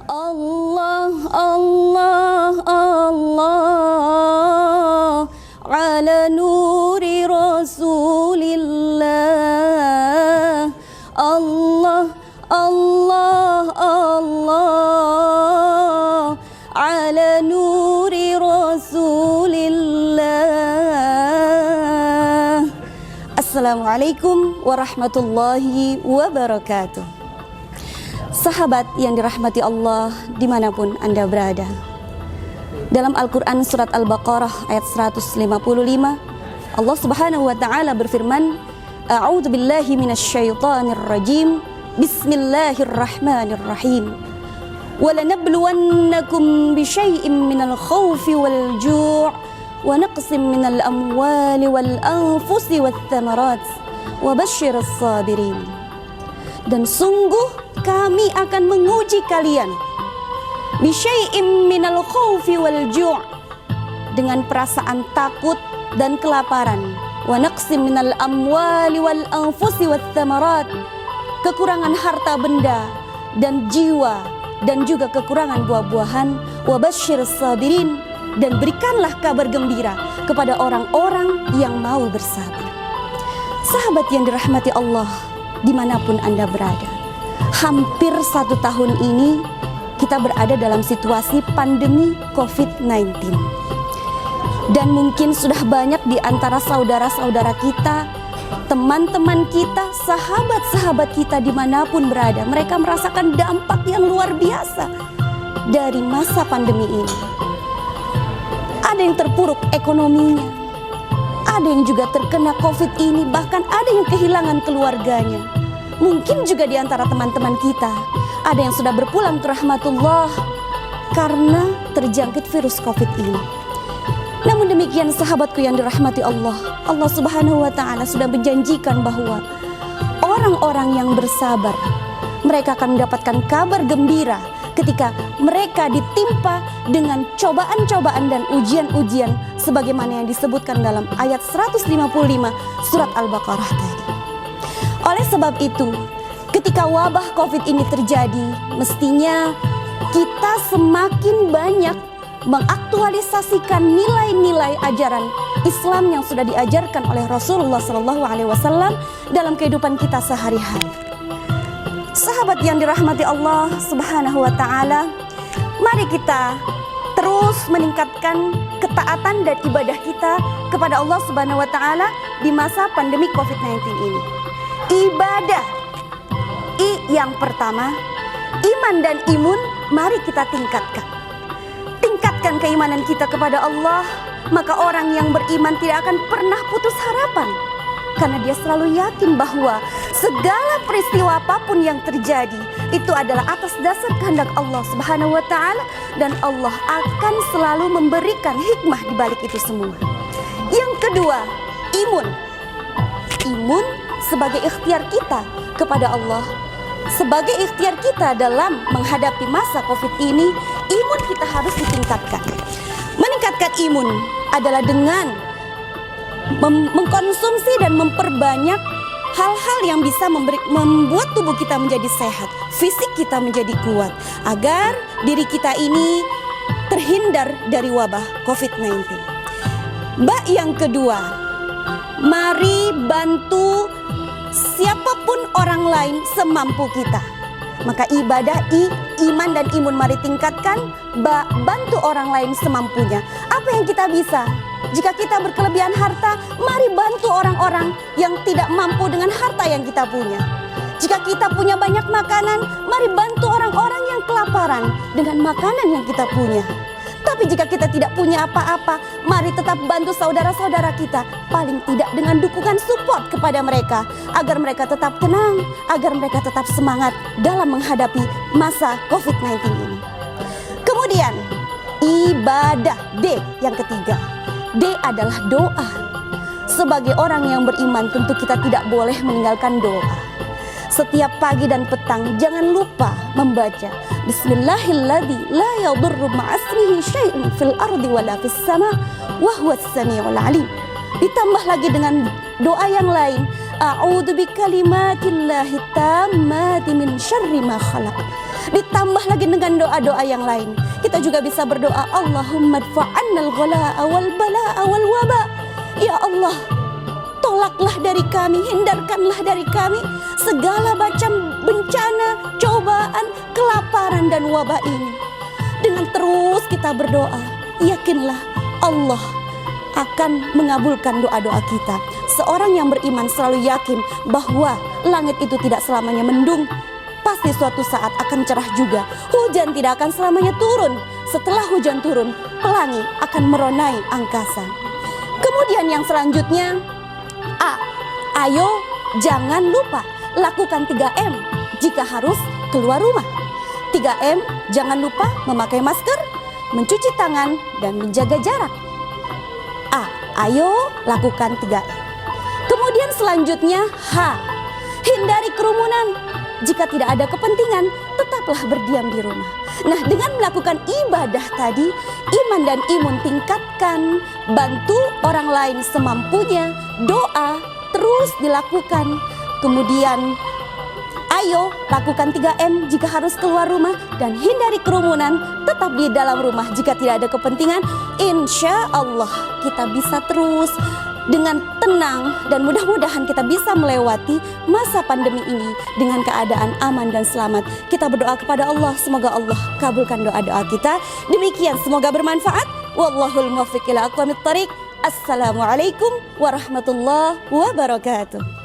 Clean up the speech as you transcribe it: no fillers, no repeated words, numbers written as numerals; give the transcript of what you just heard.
Allah, Allah, Allah, ala nuri Rasulillah. Allah, Allah, Allah, ala nuri Rasulillah. Assalamualaikum warahmatullahi wabarakatuh. Sahabat yang dirahmati Allah dimanapun Anda berada, dalam Al-Quran surat Al-Baqarah ayat 155, Allah subhanahu wa ta'ala berfirman, A'udzu billahi minasyaitonir rajim, Bismillahirrahmanirrahim. وَلَنَبْلُوَنَّكُمْ بِشَيْءٍ مِّنَ الْخَوْفِ وَالْجُوعِ وَنَقْصٍ مِّنَ الْأَمْوَالِ وَالْأَنفُسِ وَالثَّمَرَاتِ وَبَشِّرِ الصَّابِرِينَ. Dan sungguh kami akan menguji kalian bisyai'im minal khawfi wal ju', dengan perasaan takut dan kelaparan, wa naqsim minal amwali wal anfusi wath thamarat, kekurangan harta benda dan jiwa, dan juga kekurangan buah-buahan, wa basyirus sabirin, dan berikanlah kabar gembira kepada orang-orang yang mau bersabar. Sahabat yang dirahmati Allah dimanapun Anda berada, hampir 1 tahun ini kita berada dalam situasi pandemi COVID-19. Dan mungkin sudah banyak di antara saudara-saudara kita, teman-teman kita, sahabat-sahabat kita dimanapun berada, mereka merasakan dampak yang luar biasa dari masa pandemi ini. Ada yang terpuruk ekonominya, ada yang juga terkena COVID ini, bahkan ada yang kehilangan keluarganya. Mungkin juga di antara teman-teman kita ada yang sudah berpulang ke rahmatullah karena terjangkit virus COVID ini. Namun demikian sahabatku yang dirahmati Allah, Allah subhanahu wa ta'ala sudah menjanjikan bahwa orang-orang yang bersabar, mereka akan mendapatkan kabar gembira ketika mereka ditimpa dengan cobaan-cobaan dan ujian-ujian sebagaimana yang disebutkan dalam ayat 155 surat Al-Baqarah tadi. Oleh sebab itu, ketika wabah COVID ini terjadi, mestinya kita semakin banyak mengaktualisasikan nilai-nilai ajaran Islam yang sudah diajarkan oleh Rasulullah SAW dalam kehidupan kita sehari-hari. Sahabat yang dirahmati Allah Subhanahu wa ta'ala, mari kita terus meningkatkan ketaatan dan ibadah kita kepada Allah Subhanahu wa ta'ala di masa pandemi COVID-19 ini. Ibadah yang pertama, iman dan imun, mari kita tingkatkan. Tingkatkan keimanan kita kepada Allah, maka orang yang beriman tidak akan pernah putus harapan, karena dia selalu yakin bahwa segala peristiwa apapun yang terjadi itu adalah atas dasar kehendak Allah Subhanahu wa ta'ala, dan Allah akan selalu memberikan hikmah di balik itu semua. Yang kedua, imun. Imun sebagai ikhtiar kita kepada Allah, sebagai ikhtiar kita dalam menghadapi masa COVID ini, imun kita harus ditingkatkan. Meningkatkan imun adalah dengan mengkonsumsi dan memperbanyak hal-hal yang bisa membuat tubuh kita menjadi sehat, fisik kita menjadi kuat, agar diri kita ini terhindar dari wabah COVID-19. Yang kedua, mari bantu siapapun orang lain semampu kita. Maka ibadah iman dan imun mari tingkatkan, bantu orang lain semampunya. Apa yang kita bisa? Jika kita berkelebihan harta, mari bantu orang-orang yang tidak mampu dengan harta yang kita punya. Jika kita punya banyak makanan, mari bantu orang-orang yang kelaparan dengan makanan yang kita punya. Tapi jika kita tidak punya apa-apa, mari tetap bantu saudara-saudara kita, paling tidak dengan dukungan support kepada mereka, agar mereka tetap tenang, agar mereka tetap semangat dalam menghadapi masa COVID-19 ini. Kemudian, ibadah yang ketiga. D adalah doa. Sebagai orang yang beriman, tentu kita tidak boleh meninggalkan doa. Setiap pagi dan petang jangan lupa membaca Bismillahilladzi la yadurru ma'asmihi syai'un fil ardi wala fis sama' wa huwas sami'ul alim. Ditambah lagi dengan doa yang lain, A'udzu bikalimatillahi tammati min syarri ma khalaq. Ditambah lagi dengan doa-doa yang lain. Kita juga bisa berdoa, Allahumma dfa'annal ghalaa wal balaa wal waba. Ya Allah, tolaklah dari kami, hindarkanlah dari kami segala macam bencana, cobaan, kelaparan dan wabah ini. Dengan terus kita berdoa, yakinlah Allah akan mengabulkan doa-doa kita. Seorang yang beriman selalu yakin bahwa langit itu tidak selamanya mendung. Pasti suatu saat akan cerah juga. Hujan tidak akan selamanya turun. Setelah hujan turun, pelangi akan meronai angkasa. Kemudian yang selanjutnya, ayo jangan lupa lakukan 3M jika harus keluar rumah. 3M, jangan lupa memakai masker, mencuci tangan, dan menjaga jarak. Ayo lakukan 3M. Kemudian selanjutnya, hindari kerumunan. Jika tidak ada kepentingan, tetaplah berdiam di rumah. Nah, dengan melakukan ibadah tadi, iman dan imun tingkatkan, bantu orang lain semampunya, doa terus dilakukan. Kemudian, ayo lakukan 3M jika harus keluar rumah dan hindari kerumunan, tetap di dalam rumah jika tidak ada kepentingan. Insya Allah kita bisa terus dengan tenang dan mudah-mudahan kita bisa melewati masa pandemi ini dengan keadaan aman dan selamat. Kita berdoa kepada Allah, semoga Allah kabulkan doa-doa kita. Demikian, semoga bermanfaat. Wallahul muwaffiq ila aqwamit thariq. Assalamualaikum warahmatullahi wabarakatuh.